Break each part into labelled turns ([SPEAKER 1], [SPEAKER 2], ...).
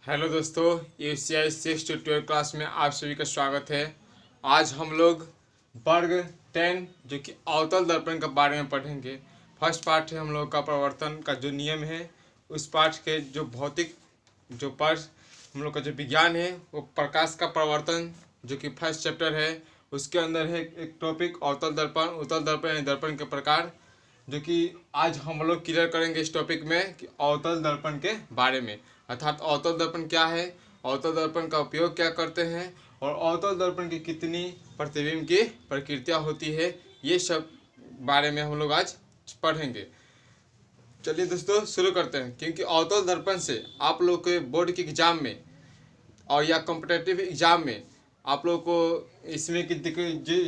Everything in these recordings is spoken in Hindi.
[SPEAKER 1] हेलो दोस्तों, UCI 6 to 12 क्लास में आप सभी का स्वागत है। आज हम लोग वर्ग 10 जो कि अवतल दर्पण के बारे में पढ़ेंगे। फर्स्ट पार्ट है हम लोग का प्रवर्तन का जो नियम है, उस पाठ के जो भौतिक जो पार्ट हम लोग का जो विज्ञान है वो प्रकाश का प्रवर्तन जो कि फर्स्ट चैप्टर है। उसके अंदर है एक टॉपिक अवतल दर्पण, उत्तल दर्पण यानी दर्पण के प्रकार, जो कि आज हम लोग क्लियर करेंगे इस टॉपिक में कि अवतल दर्पण के बारे में। अर्थात अवतल दर्पण क्या है, अवतल दर्पण का उपयोग क्या करते हैं और अवतल दर्पण की कितनी प्रतिबिंब की प्रकृतियाँ होती है, ये सब बारे में हम लोग आज पढ़ेंगे। चलिए दोस्तों शुरू करते हैं। क्योंकि अवतल दर्पण से आप लोग के बोर्ड के एग्जाम में और या कॉम्पिटेटिव एग्जाम में आप लोग को इसमें की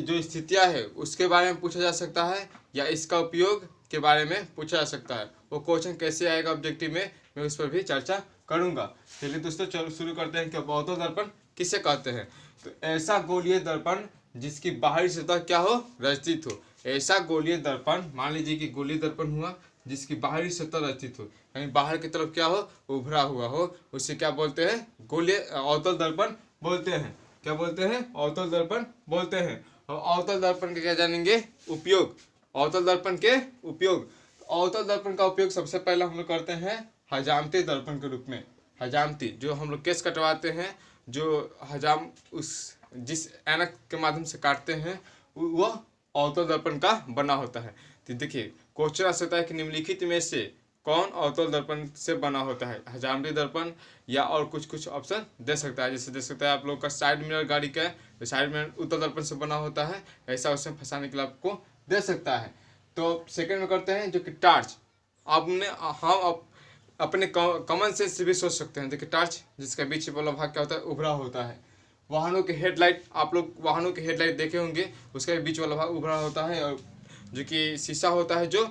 [SPEAKER 1] जो स्थितियाँ है उसके बारे में पूछा जा सकता है या इसका उपयोग के बारे में पूछा जा सकता है। वो क्वेश्चन कैसे आएगा ऑब्जेक्टिव में, मैं उस पर भी चर्चा करूंगा। चलिए दोस्तों चलो शुरू करते हैं कि अवतल दर्पण किसे कहते हैं। तो ऐसा गोलीय दर्पण जिसकी बाहरी सतह क्या हो, रचित हो। ऐसा गोलीय दर्पण, मान लीजिए कि गोलीय दर्पण हुआ जिसकी बाहरी सतह रचित हो, यानी बाहर की तरफ क्या हो, उभरा हुआ हो, उसे क्या बोलते हैं, गोलीय अवतल दर्पण बोलते हैं। क्या बोलते हैं, अवतल दर्पण बोलते हैं। और अवतल दर्पण के क्या जानेंगे, उपयोग। अवतल दर्पण के उपयोग, अवतल दर्पण का उपयोग सबसे पहले हम लोग करते हैं हजामती दर्पण के रूप में। हजामती जो हम लोग केस कटवाते हैं, जो हजाम उस जिस ऐनक के माध्यम से काटते हैं वह अवतल दर्पण का बना होता है। तो देखिए क्वेश्चन आ सकता है कि निम्नलिखित में से कौन अवतल दर्पण से बना होता है, हजामती दर्पण या और कुछ कुछ ऑप्शन दे सकता है। जैसे दे सकता है आप लोग का साइड मिरर गाड़ी का है, तो साइड मिरर उत्तल दर्पण से बना होता है, ऐसा उसमें फंसाने के लिए आपको दे सकता है। तो सेकंड में करते हैं जो कि टार्च। आपने हम अपने कॉमन सेंस से भी सोच सकते हैं। देखिए टार्च जिसका बीच वाला भाग क्या होता है, उभरा होता है। वाहनों के हेडलाइट, आप लोग वाहनों के हेडलाइट देखे होंगे, उसका भी बीच वाला भाग उभरा होता है। और जो कि शीशा होता है जो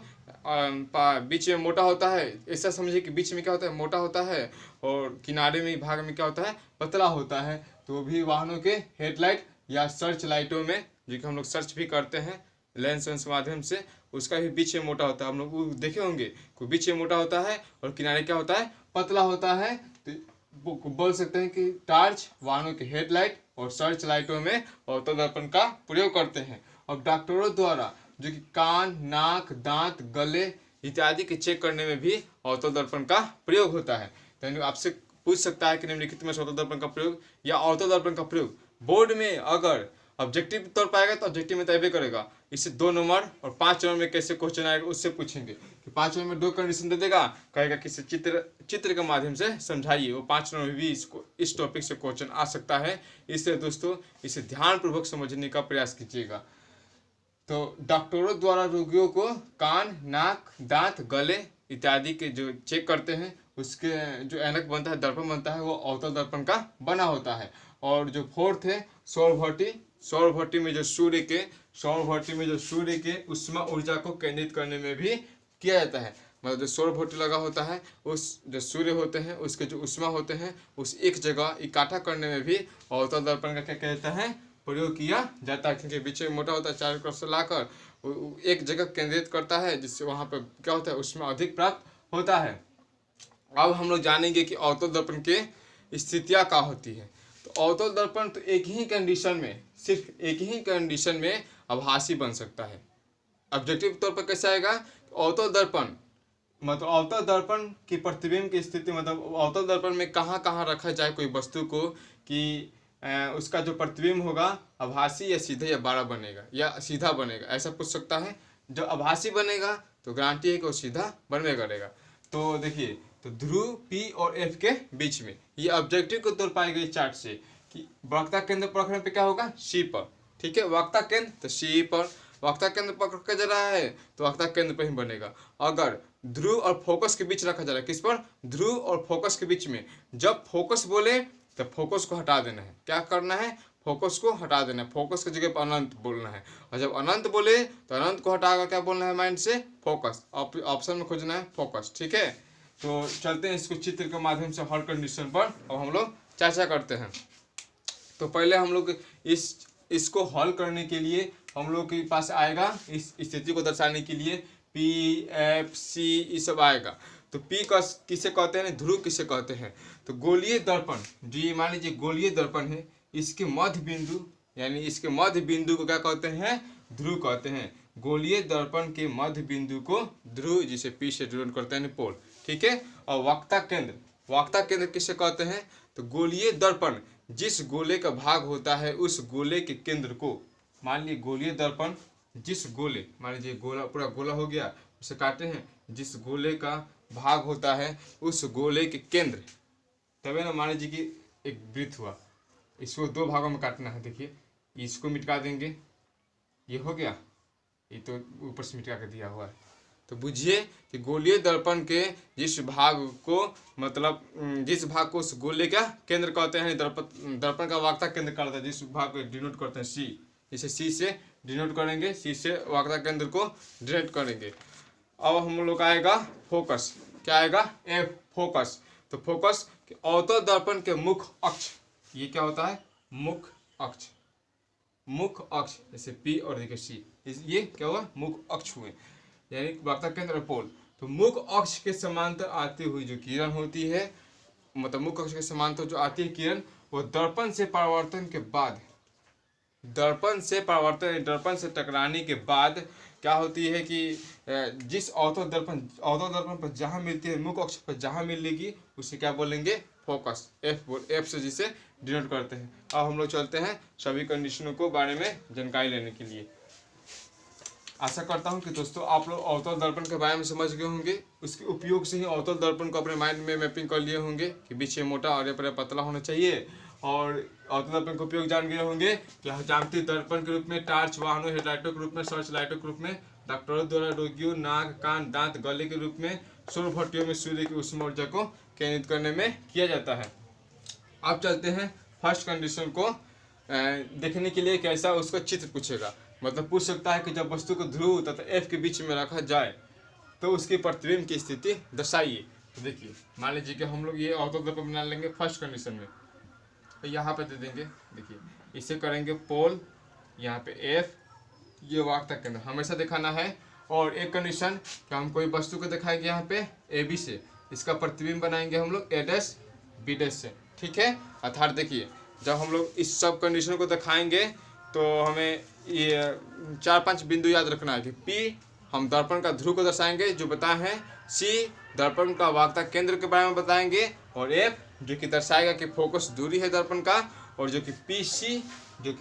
[SPEAKER 1] बीच में मोटा होता है, ऐसा समझिए कि बीच में क्या होता है, मोटा होता है और किनारे में भाग में क्या होता है, पतला होता है। तो भी वाहनों के हेडलाइट या सर्च लाइटों में, जो कि हम लोग सर्च भी करते हैं लेंस वेंस माध्यम से, उसका भी बीच में मोटा होता है। हम लोग देखे होंगे कोई बीच में मोटा होता है और किनारे क्या होता है, पतला होता है। तो बोल सकते हैं कि टार्च वाहनों के हेडलाइट और सर्च लाइटों में अवतल दर्पण का प्रयोग करते हैं। और डॉक्टरों द्वारा जो कि कान, नाक, दांत, गले इत्यादि के चेक करने में भी अवतल दर्पण का प्रयोग होता है। तो आपसे पूछ सकता है कि निम्नलिखित में अवतल दर्पण का प्रयोग या अवतल दर्पण का प्रयोग बोर्ड में अगर ऑब्जेक्टिव तौर पर आएगा तो ऑब्जेक्टिव में तय करेगा। इससे 2 नंबर और 5 नंबर में कैसे क्वेश्चन आएगा उससे पूछेंगे। कि 5 नंबर में 2 कंडीशन दे देगा, कहेगा किसी चित्र के माध्यम से समझाइए। वो 5 नंबर में भी इस टॉपिक से क्वेश्चन आ सकता है। इसलिए दोस्तों इसे ध्यानपूर्वक समझने का प्रयास कीजिएगा। तो डॉक्टरों द्वारा रोगियों को कान, नाक, दांत, गले इत्यादि के जो चेक करते हैं, उसके जो ऐनक बनता है, दर्पण बनता है, वो अवतल दर्पण का बना होता है। और जो फोर्थ है सौरभट्टी। सौरभट्टी में जो सूर्य के उष्मा ऊर्जा को केंद्रित करने में भी किया जाता है। मतलब जो सौरभट्टी लगा होता है, उस जो सूर्य होते हैं उसके जो उष्मा होते हैं उस एक जगह इकट्ठा करने में भी अवतल दर्पण का क्या कहता है, प्रयोग किया जाता है। क्योंकि बीच में मोटा होता है, चारों तरफ से लाकर एक जगह केंद्रित करता है, जिससे वहाँ पर क्या होता है, उसमें अधिक प्राप्त होता है। अब हम लोग जानेंगे कि अवतल दर्पण की स्थितियाँ क्या होती है। तो अवतल दर्पण तो एक ही कंडीशन में, सिर्फ एक ही कंडीशन में आभासी बन सकता है। ऑब्जेक्टिव तौर पर कैसे आएगा, अवतल दर्पण मतलब अवतल दर्पण की प्रतिबिंब की स्थिति, मतलब अवतल दर्पण में कहाँ कहाँ रखा जाए कोई वस्तु को कि उसका जो प्रतिबिंब होगा आभासी या सीधा या बड़ा बनेगा या सीधा बनेगा, ऐसा पूछ सकता है। जब आभासी बनेगा तो गारंटी है कि वो सीधा बनवे करेगा। तो देखिए, तो ध्रुव P और F के बीच में, ये ऑब्जेक्टिव के तौर पाई गई चार्ट से कि वक्रता केंद्र पर रखने पे क्या होगा, C पर। ठीक है, वक्रता केंद्र तो C पर, वक्रता केंद्र पकड़ के जा रहा है तो वक्रता केंद्र पर ही बनेगा। अगर ध्रुव और फोकस के बीच रखा जा रहा है, किस पर, ध्रुव और फोकस के बीच में, जब फोकस बोले तो फोकस को हटा देना है। क्या करना है, फोकस को हटा देना है, फोकस की जगह पर अनंत बोलना है। और जब अनंत बोले तो अनंत को हटाकर क्या बोलना है माइंड से, फोकस। ऑप्शन में खोजना है फोकस। ठीक है, तो चलते हैं इसको चित्र के माध्यम से हर कंडीशन पर अब हम लोग चर्चा करते हैं। तो पहले हम लोग इसको हल करने के लिए हम लोग के पास आएगा, इस स्थिति को दर्शाने के लिए P, F, C ये सब आएगा। तो पी का किसे कहते हैं, ध्रुव किसे कहते हैं। तो गोलीय दर्पण जो ये मान लीजिए गोलीय दर्पण है, इसके मध्य बिंदु यानी इसके मध्य बिंदु को क्या कहते हैं, ध्रुव कहते हैं। गोलीय दर्पण के मध्य बिंदु को ध्रुव, जिसे पी से डिनोट करते हैं पोल, ठीक है। और वक्ता केंद्र किसे कहते हैं, तो गोलीय दर्पण जिस गोले का भाग होता है उस गोले के केंद्र को, मान लीजिए गोलीय दर्पण जिस गोले, मान लीजिए गोला पूरा गोला हो गया, उसे काटे हैं, जिस गोले का भाग होता है उस गोले के केंद्र, तभी ना मान लीजिए कि एक वृत्त हुआ, इसको दो भागों में काटना है। देखिए इसको मिटा देंगे, ये हो गया, ये तो ऊपर से मिटा के दिया हुआ है। तो बुझिए कि गोलीय दर्पण के जिस भाग को, मतलब जिस भाग को उस गोले का केंद्र कहते हैं, दर्पण का वक्ता केंद्र कहते हैं, जिस भाग को डिनोट करते हैं सी, इसे सी से डिनोट करेंगे, सी से वक्ता केंद्र को डिनोट करेंगे। अब हम लोग आएगा फोकस, क्या आएगा, एफ फोकस। तो फोकस अवतल दर्पण के मुख्य अक्ष, ये क्या होता है, मुख्य अक्ष, जैसे पी और देखिए सी, ये क्या हुआ, मुख्य अक्ष हुए, यानी वक्ता केंद्र पोल। तो मुख्य अक्ष के समांतर आती हुई जो किरण होती है, मतलब मुख्य अक्ष के समांतर जो आती है किरण, वो दर्पण से परावर्तन के बाद, दर्पण से टकराने के बाद क्या होती है कि जिस अवतल दर्पण पर जहाँ मिलती है, मुख्य अक्ष पर जहाँ मिलेगी उसे क्या बोलेंगे, फोकस, एफ से जिसे डिनोट करते हैं। अब हम लोग चलते हैं सभी कंडीशनों को बारे में जानकारी लेने के लिए। आशा करता हूं कि दोस्तों आप लोग अवतल दर्पण के बारे में समझ गए होंगे, उसके उपयोग से ही अवतल दर्पण को अपने माइंड में मैपिंग कर लिए होंगे कि बीच में मोटा और ये पतला होना चाहिए। और अवतल दर्पण का उपयोग जान गए होंगे कि ज्यामितीय दर्पण के रूप में, टार्च वाहनों हेडलाइटों के रूप में, सर्च लाइटों के रूप में, डॉक्टरों द्वारा रोगियों नाक कान दांत गले के रूप में, सौर भट्टियों में सूर्य की उष्मा ऊर्जा को केंद्रित करने में किया जाता है। अब चलते हैं फर्स्ट कंडीशन को देखने के लिए, कैसा उसका चित्र पूछेगा, मतलब पूछ सकता है कि जब वस्तु को ध्रुव तथा एफ के बीच में रखा जाए तो उसकी प्रतिबिंब की स्थिति दर्शाइए। तो देखिए मान लीजिए कि हम लोग ये अवतल दर्पण बना लेंगे फर्स्ट कंडीशन में, तो यहाँ पे दे देंगे, देखिए इसे करेंगे पोल, यहाँ पे एफ, ये वक्ता केंद्र हमेशा दिखाना है। और एक कंडीशन कि हम कोई वस्तु को दिखाएंगे यहाँ पे ए बी से, इसका प्रतिबिंब बनाएंगे हम लोग ए डैश बी डैश से, ठीक है। अर्थात देखिए जब हम लोग इस सब कंडीशन को दिखाएंगे तो हमें ये 4-5 बिंदु याद रखना है कि पी हम दर्पण का ध्रुव को दर्शाएंगे जो बताए हैं, सी दर्पण का वक्ता केंद्र के बारे में बताएंगे, और एफ जो कि दर्शाएगा कि फोकस दूरी है दर्पण का, और जो कि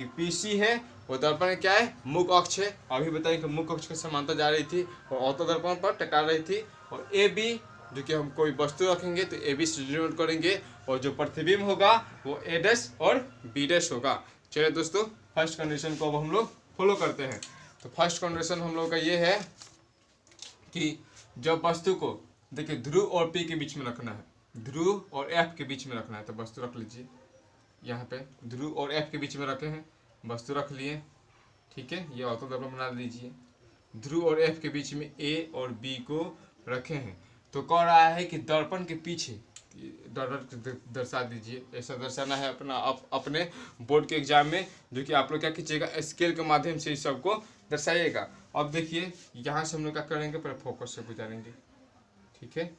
[SPEAKER 1] पीसी है वो दर्पण में क्या है, मुख्य अक्ष है। अभी बताएं कि मुख्य अक्ष के समांतर जा रही थी और अवतल दर्पण पर टकरा रही थी। और ए बी जो कि हम कोई वस्तु रखेंगे तो ए बी से डिनोट करेंगे, और जो प्रतिबिंब होगा वो ए डैश और बी डैश होगा। चलिए दोस्तों फर्स्ट कंडीशन को अब हम लोग फॉलो करते हैं। तो फर्स्ट कंडीशन हम लोग का ये है कि जब वस्तु को देखिए ध्रुव और पी के बीच में रखना है, ध्रुव और एफ के बीच में रखना है, तो वस्तु रख लीजिए, यहाँ पे ध्रुव और एफ के बीच में रखे हैं, वस्तु रख लिए, ठीक है। ये अवतल दर्पण बना लीजिए, ध्रुव और एफ के बीच में ए और बी को रखे हैं। तो कह रहा है कि दर्पण के पीछे दर्शा दीजिए, ऐसा दर्शाना है अपने बोर्ड के एग्जाम में, जो कि आप लोग क्या कीजिएगा स्केल के माध्यम से इस सबको दर्शाइएगा। अब देखिए यहाँ से हम लोग क्या करेंगे, पहले फोकस से गुजारेंगे, ठीक है,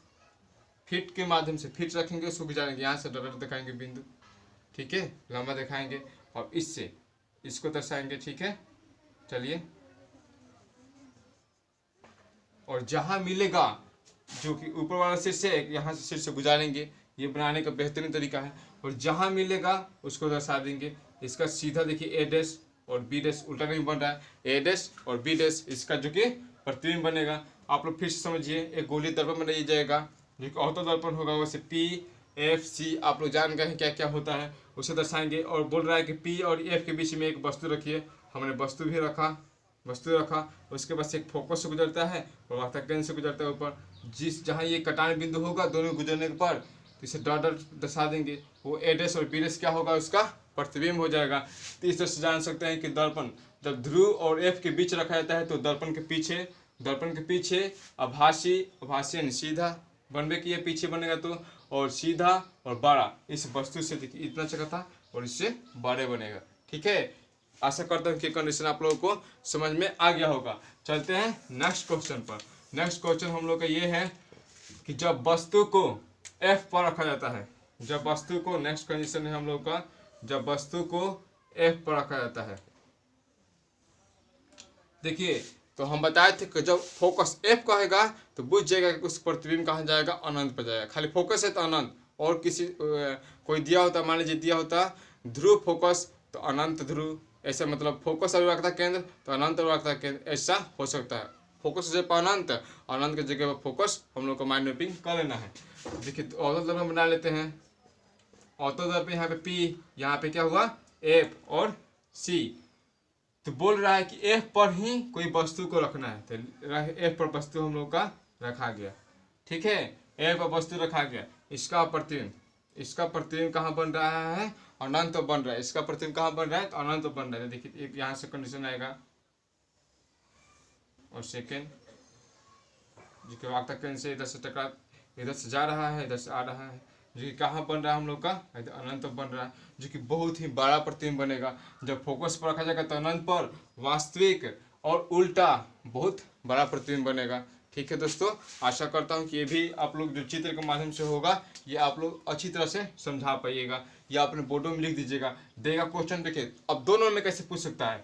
[SPEAKER 1] फिट के माध्यम से फिट रखेंगे, उसको गुजारेंगे, यहाँ से डायरेक्ट दिखाएंगे बिंदु, ठीक है, लंबा दिखाएंगे, और इससे इसको दर्शाएंगे, ठीक है। चलिए, और जहां मिलेगा जो कि ऊपर वाला शीर्ष है, यहाँ से शीर्ष से गुजारेंगे, ये बनाने का बेहतरीन तरीका है। और जहां मिलेगा उसको दर्शा देंगे। इसका सीधा देखिए ए डैश और बी डैश उल्टा नहीं बन रहा है, ए डैश और बी डैश इसका जो कि प्रतिबिंब बनेगा। आप लोग फिर से समझिए, एक गोलीय दर्पण बनाया जाएगा जो कि अवतल दर्पण होगा, वैसे पी एफ सी आप लोग जान गए हैं क्या क्या होता है, उसे दर्शाएंगे। और बोल रहा है कि पी और एफ के बीच में एक वस्तु रखिए, हमने वस्तु भी रखा, उसके बाद से एक फोकस से गुजरता है और वक्ता केंद्र से गुजरता है ऊपर, जिस जहाँ ये कटान बिंदु होगा दोनों गुजरने पर, तो इसे डॉट डॉट दर्शा देंगे, वो ए डैश और बी डैश क्या होगा, उसका प्रतिबिंब हो जाएगा। तो इस तरह से जान सकते हैं कि दर्पण जब ध्रुव और एफ के बीच रखा जाता है तो दर्पण के पीछे आभासी यानी सीधा बनबे की, पीछे बनेगा तो, और सीधा और बड़ा इस वस्तु से देखिए इतना चक्कर था और इससे बड़े बनेगा, ठीक है। आशा करता हूँ कि कंडीशन आप लोगों को समझ में आ गया होगा। चलते हैं नेक्स्ट क्वेश्चन पर। नेक्स्ट क्वेश्चन हम लोग का ये है कि जब वस्तु को F पर रखा जाता है, जब वस्तु को, नेक्स्ट कंडीशन है हम लोग का, जब वस्तु को F पर रखा जाता है। देखिए तो हम बताए थे कि जब फोकस F कहेगा तो बुझ जाएगा कि उस प्रतिबिंब कहाँ जाएगा, अनंत पर जाएगा। खाली फोकस है तो अनंत, और किसी कोई दिया होता, मान लीजिए दिया होता ध्रुव फोकस तो अनंत ध्रुव, ऐसा मतलब फोकस अभिवाक्यता केंद्र तो अनंत अभिवाक्यता केंद्र, ऐसा हो सकता है। फोकस जगह अनंत, अनंत की जगह पर फोकस हम लोग को माइंड मैपिंग कर लेना है। देखिए तो अवतल दर्पण बना लेते हैं। अवतल दर्पण यहाँ पे P, यहाँ पे क्या हुआ F और C। तो बोल रहा है कि F पर ही कोई वस्तु को रखना है, तो F पर वस्तु हम लोग का रखा गया। ठीक है, F पर वस्तु रखा गया। इसका प्रतिबिंब, इसका प्रतिबिंब कहाँ बन रहा है, अनंत बन रहा है। इसका प्रतिबिंब कहाँ बन रहा है, तो अनंत बन रहा है। देखिए एक यहाँ से कंडीशन आएगा, और सेकेंड जो कि वार्ता केंद्र से इधर से टकरा, इधर से जा रहा है, इधर से आ रहा है, जो कि कहाँ बन रहा है हम लोग का, अनंत बन रहा है, जो कि बहुत ही बड़ा प्रतिबिंब बनेगा। जब फोकस पर रखा जाएगा तो अनंत पर, वास्तविक और उल्टा बहुत बड़ा प्रतिबिंब बनेगा। ठीक है दोस्तों, आशा करता हूँ कि ये भी आप लोग जो चित्र के माध्यम से होगा ये आप लोग अच्छी तरह से समझा पाइएगा, या अपने बोर्डों में लिख दीजिएगा। देगा क्वेश्चन, देखिए अब दोनों में कैसे पूछ सकता है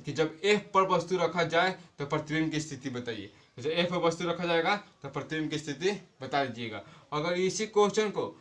[SPEAKER 1] कि जब F पर वस्तु रखा जाए तो प्रतिबिंब की स्थिति बताइए। जब F पर वस्तु रखा जाएगा तो प्रतिबिंब की स्थिति बता दीजिएगा। अगर इसी क्वेश्चन को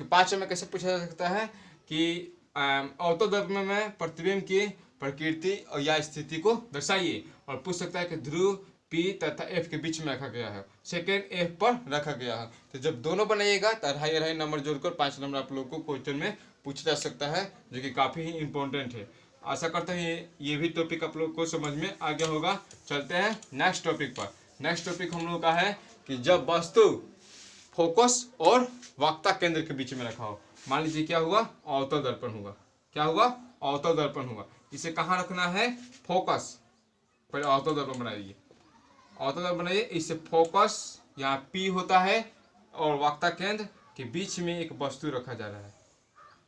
[SPEAKER 1] 5 में कैसे पूछा जा सकता है कि अवतल दर्पण में प्रतिबिंब की प्रकृति और या स्थिति को दर्शाइए, और पूछ सकता है कि ध्रुव P तथा F के बीच में रखा गया है, सेकेंड F पर रखा गया है। तो जब दोनों बनाइएगा तो 2.5 नंबर जोड़कर 5 नंबर आप लोग को क्वेश्चन में पूछा जा सकता है, जो कि काफ़ी ही इंपॉर्टेंट है। आशा करता हूँ ये भी टॉपिक आप लोग को समझ में आ गया होगा। चलते हैं नेक्स्ट टॉपिक पर। नेक्स्ट टॉपिक हम लोग का है कि जब वस्तु फोकस और वक्ता केंद्र के बीच में रखा हो। मान लीजिए क्या हुआ, अवतल दर्पण हुआ। क्या हुआ, अवतल दर्पण हुआ। इसे कहाँ रखना है, फोकस, पहले अवतल दर्पण बनाइए। अवतल दर्पण बनाइए, इससे फोकस यहाँ P होता है और वक्ता केंद्र के बीच में एक वस्तु रखा जा रहा है।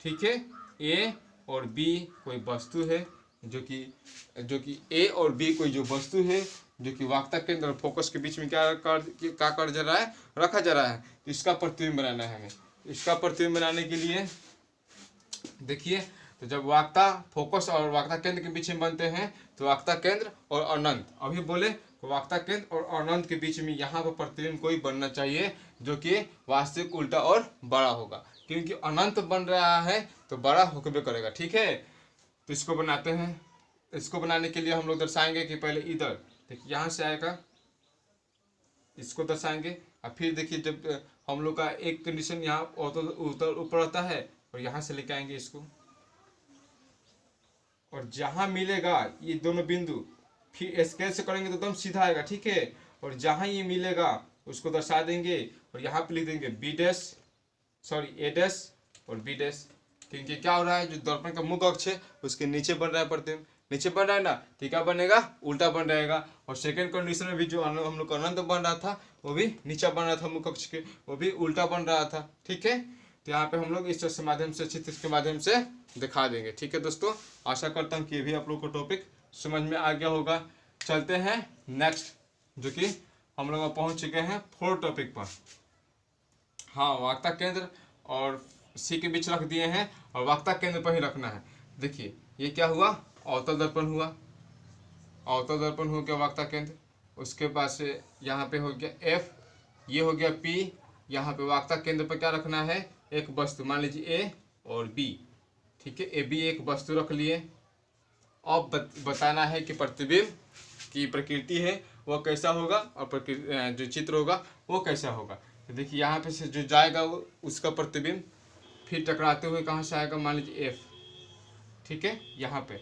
[SPEAKER 1] ठीक है, A और B कोई वस्तु है, जो कि A और B कोई जो वस्तु है जो कि वक्ता केंद्र और फोकस के बीच में क्या कर जा रहा है, रखा जा रहा है। तो इसका प्रतिबिंब बनाना है हमें। इसका प्रतिबिंब बनाने के लिए देखिए, तो जब वक्ता फोकस और वक्ता केंद्र के बीच में बनते हैं तो वक्ता केंद्र और अनंत, अभी बोले वक्ता केंद्र और अनंत के बीच में यहाँ पर प्रतिबिंब कोई बनना चाहिए जो कि वास्तविक, उल्टा और बड़ा होगा, क्योंकि अनंत बन रहा है तो बड़ा होकर करेगा। ठीक है, तो इसको बनाते हैं। इसको बनाने के लिए हम लोग दर्शाएंगे कि पहले इधर देखिए, यहाँ से आएगा, इसको दर्शाएंगे। और फिर देखिए जब हम लोग का एक कंडीशन यहाँ उतर ऊपर आता है, और यहाँ से लेके आएंगे इसको, और जहाँ मिलेगा ये दोनों बिंदु, फिर स्केल से करेंगे तो एकदम सीधा आएगा। ठीक है, और जहाँ ये मिलेगा उसको दर्शा देंगे, और यहाँ पे लिख देंगे A डैश और B डैश, क्योंकि क्या हो रहा है, जो दर्पण का मुख्य अक्ष है उसके नीचे बन रहा है प्रतिबिंब, नीचे बन रहा है ना, तो क्या बनेगा, उल्टा बन रहेगा। और सेकंड कंडीशन में भी जो हम लोग का अनंत बन रहा था वो भी नीचा बन रहा था, मुख्य अक्ष के, वो भी उल्टा बन रहा था। ठीक है, तो यहाँ पे हम लोग इस माध्यम से, चित्र के माध्यम से दिखा देंगे। ठीक है दोस्तों, आशा करता हूँ कि ये भी आप लोग को टॉपिक समझ में आ गया होगा। चलते हैं नेक्स्ट, जो कि हम लोग पहुँच चुके हैं 4 टॉपिक पर। हाँ, वक्ता केंद्र और C के बीच रख दिए हैं, और वक्ता केंद्र पर ही रखना है। देखिए ये क्या हुआ, अवतल दर्पण हुआ। अवतल दर्पण हो गया वक्ता केंद्र, उसके बाद से यहाँ पे हो गया F, ये हो गया P। यहाँ पे वक्ता केंद्र पर क्या रखना है, एक वस्तु, मान लीजिए A और B। ठीक है, A B एक वस्तु रख लिए। अब बताना है कि प्रतिबिंब की प्रकृति है वो कैसा होगा, और जो चित्र होगा वो कैसा होगा। तो देखिए यहाँ पे से जो जाएगा वो उसका प्रतिबिंब फिर टकराते हुए कहाँ से आएगा, मान लीजिए F। ठीक है, यहाँ पे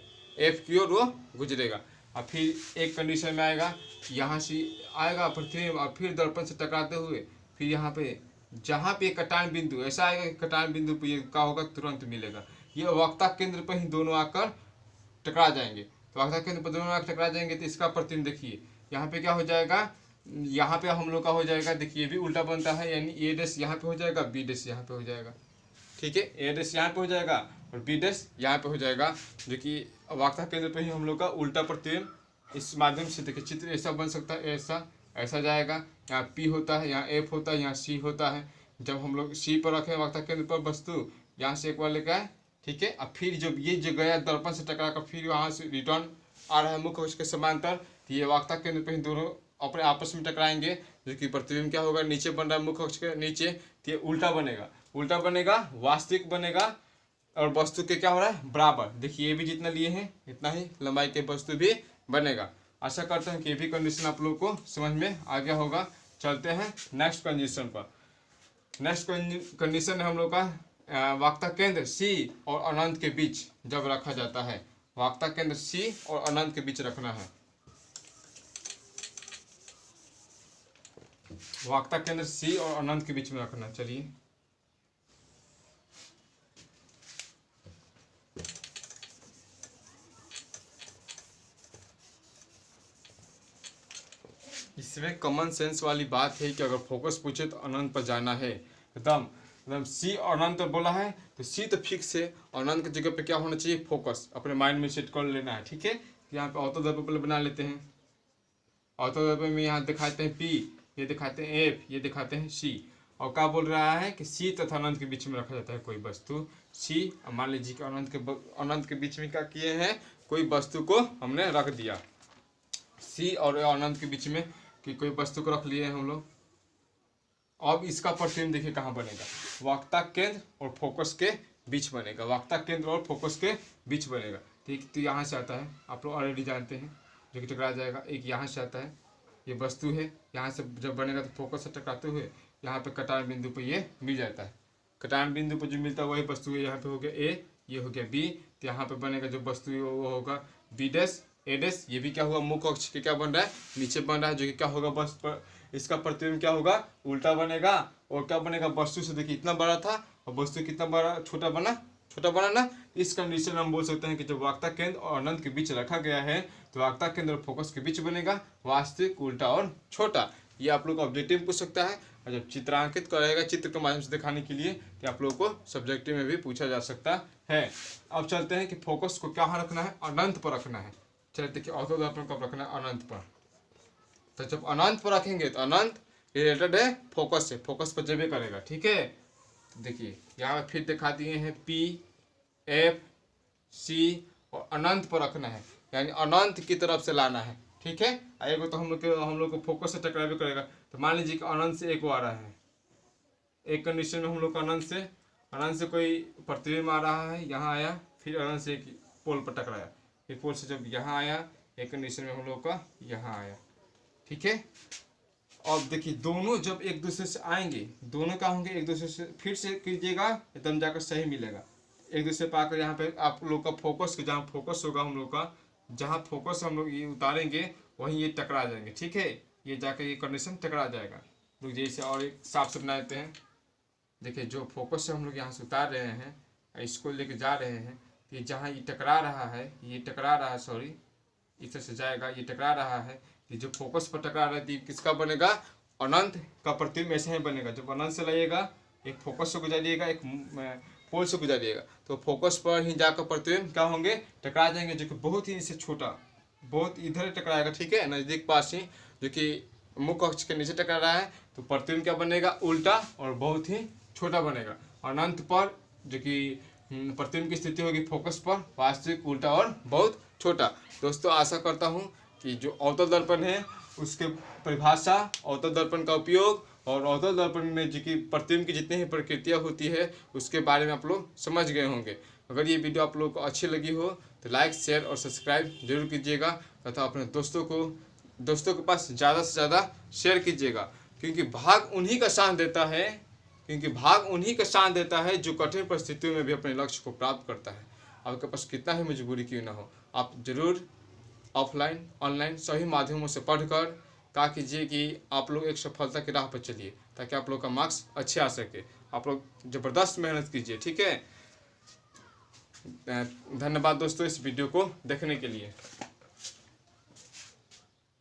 [SPEAKER 1] F की ओर वो गुजरेगा, और फिर एक कंडीशन में आएगा, यहाँ से आएगा प्रतिबिंब, और फिर दर्पण से टकराते हुए फिर यहाँ पे जहाँ पे कटान बिंदु ऐसा आएगा कि कटान बिंदु पे ये क्या होगा, तुरंत मिलेगा। ये वक्ता केंद्र पर ही दोनों आकर टकरा जाएंगे। तो वक्ता केंद्र पर दोनों आकर टकरा जाएंगे तो इसका प्रतिबिंब देखिए यहाँ पे क्या हो जाएगा, यहाँ पे हम लोग का हो जाएगा, देखिए भी उल्टा बनता है, यानी A डैश यहाँ पे हो जाएगा, B डैश यहाँ पे हो जाएगा। ठीक है, A डैश यहाँ पे हो जाएगा और B डैश यहाँ पे हो जाएगा, जो कि वक्ता केंद्र पे ही हम लोग का उल्टा प्रतिबिंब। इस माध्यम से देखिए चित्र ऐसा बन सकता है, ऐसा ऐसा जाएगा। यहाँ पी होता है, यहाँ एफ होता है, यहाँ सी होता है। जब हम लोग सी पर रखें वक्ता केंद्र पर वस्तु, यहाँ से एक बार लेकर आए, ठीक है। अब फिर जब ये जो गया दर्पण से टकरा कर फिर वहाँ से रिटर्न आ रहा है मुख्य अक्ष के समांतर, तो ये वक्ता केंद्र पर ही दोनों अपने आपस में टकराएंगे, जो कि प्रतिबिंब क्या होगा, नीचे बन रहा है मुख्य अक्ष के नीचे, तो ये उल्टा बनेगा। उल्टा बनेगा, वास्तविक बनेगा, और वस्तु के क्या हो रहा है, बराबर। देखिए ये भी जितना लिए हैं इतना ही लंबाई के वस्तु भी बनेगा। आशा करते हैं कि ये भी कंडीशन आप लोगों को समझ में आ गया होगा। चलते हैं नेक्स्ट कंडीशन पर। नेक्स्ट कंडीशन है हम लोग का वक्ता केंद्र सी और अनंत के बीच जब रखा जाता है। वक्ता केंद्र सी और अनंत के बीच रखना है। वक्ता केंद्र सी और अनंत के बीच में रखना। चलिए इसमें कॉमन सेंस वाली बात है कि अगर फोकस पूछे तो अनंत पर जाना है एकदम। सी और अनंत बोला है तो सी तो फिक्स है, अनंत की जगह पे क्या होना चाहिए, फोकस। अपने माइंड में सेट कर लेना है, ठीक है। यहाँ पे अवतल दर्पण पहले बना लेते हैं। अवतल दर्पण में यहाँ दिखाते हैं पी, ये दिखाते हैं एफ, ये दिखाते हैं सी। और क्या बोल रहा है कि सी तथा अनंत के बीच में रखा जाता है कोई वस्तु। सी मान लीजिए कि अनंत के बीच में क्या किए हैं, कोई वस्तु को हमने रख दिया। सी और अनंत के बीच में कि कोई वस्तु को रख लिए हम लोग। अब इसका प्रतिबिंब देखिए कहाँ बनेगा, वक्ता केंद्र और फोकस के बीच बनेगा। वक्ता केंद्र और फोकस के बीच बनेगा, ठीक। तो यहाँ से आता है, आप लोग ऑलरेडी जानते हैं, जो कि टकरा जाएगा। एक यहाँ से आता है, ये वस्तु है, यहाँ से जब बनेगा तो फोकस से टकराते हुए यहाँ पे कटान बिंदु पर ये मिल जाता है। कटान बिंदु पर जो मिलता है वही वस्तु है। यहाँ पे हो गया ए, ये हो गया बी, तो यहाँ पे बनेगा जो वस्तु है वो होगा बी डैश ए डैश। ये भी क्या होगा, मुख्य अक्ष के क्या बन रहा है, नीचे बन रहा है, जो कि क्या होगा, बस पर इसका प्रतिबिंब क्या होगा, उल्टा बनेगा। और क्या बनेगा, वस्तु से देखिए इतना बड़ा था और वस्तु कितना बड़ा, छोटा बना ना। इस कंडीशन में हम बोल सकते हैं कि जब वक्ता केंद्र और अनंत के बीच रखा गया है तो वक्ता केंद्र और फोकस के बीच बनेगा वास्तविक, उल्टा और छोटा। ये आप लोग को ऑब्जेक्टिव पूछ सकता है, और जब चित्रांकित करेगा चित्र के माध्यम से दिखाने के लिए, कि आप लोगों को सब्जेक्टिव में भी पूछा जा सकता है। अब चलते हैं कि फोकस को कहाँ रखना है, अनंत पर रखना है। चलिए देखिए अवतल दर्पण कब रखना है, अनंत पर। तो जब अनंत पर रखेंगे तो अनंत रिलेटेड है फोकस से, फोकस पर जब करेगा, ठीक है। तो देखिए यहाँ फिर दिखा दिए हैं पी एफ सी, और अनंत पर रखना है, यानी अनंत की तरफ से लाना है, ठीक है। आएगा तो हम लोग को फोकस से टकरा भी करेगा। तो मान लीजिए कि अनंत से एक वो आ रहा है, एक कंडीशन में हम लोग का अनंत से कोई प्रतिबिंब आ रहा है, यहाँ आया, फिर अनंत से एक पोल पर टकराया, फिर पोल से जब यहाँ आया, एक कंडीशन में हम लोग का यहाँ आया, ठीक है। अब देखिए दोनों जब एक दूसरे से आएंगे, दोनों क्या होंगे, एक दूसरे से फिर से कीजिएगा, एकदम जाकर सही मिलेगा। एक दूसरे पाकर यहाँ पे आप लोग का फोकस, जहाँ फोकस होगा हम लोग का, जहाँ फोकस हम लोग ये उतारेंगे वहीं ये टकरा जाएंगे, ठीक है। ये जाकर ये कंडीशन टकरा जाएगा। लोग जैसे और एक साफ से बना देते हैं। देखिए जो फोकस से हम लोग यहाँ से उतार रहे हैं, इसको लेके जा रहे हैं, तो ये जहाँ ये टकरा रहा है, ये टकरा रहा है, सॉरी इस तरह से जाएगा, ये टकरा रहा है, ये जो फोकस पर टकरा रहा है किसका बनेगा, अनंत का प्रतिबिंब ऐसे ही बनेगा। जब अनंत से लाइएगा, एक फोकस से गुजारिएगा, एक पोल से गुजारिएगा, तो फोकस पर ही जाकर प्रतिबिंब क्या होंगे, टकरा जाएंगे, जो कि बहुत ही इससे छोटा, बहुत इधर टकराएगा, ठीक है, नज़दीक पास ही, जो कि मुख्य अक्ष के नीचे टकरा रहा है, तो प्रतिबिंब क्या बनेगा, उल्टा और बहुत ही छोटा बनेगा। अनंत पर जो कि प्रतिबिंब की स्थिति होगी फोकस पर, वास्तविक, उल्टा और बहुत छोटा। दोस्तों आशा करता हूँ कि जो अवतल दर्पण है उसके परिभाषा, अवतल दर्पण का उपयोग और अवतल दर्पण में जो कि प्रतिबिंब की जितनी ही प्रकृतियाँ होती है उसके बारे में आप लोग समझ गए होंगे। अगर ये वीडियो आप लोगों को अच्छी लगी हो तो लाइक, शेयर और सब्सक्राइब जरूर कीजिएगा, तथा अपने दोस्तों के पास ज़्यादा से ज़्यादा शेयर कीजिएगा, क्योंकि भाग उन्हीं का साथ देता है जो कठिन परिस्थितियों में भी अपने लक्ष्य को प्राप्त करता है। आपके पास कितना ही मजबूरी क्यों ना हो, आप जरूर ऑफलाइन ऑनलाइन सभी माध्यमों से पढ़कर क्या कीजिए कि आप लोग एक सफलता की राह पर चलिए, ताकि आप लोग का मार्क्स अच्छे आ सके। आप लोग ज़बरदस्त मेहनत कीजिए, ठीक है। धन्यवाद दोस्तों इस वीडियो को देखने के लिए।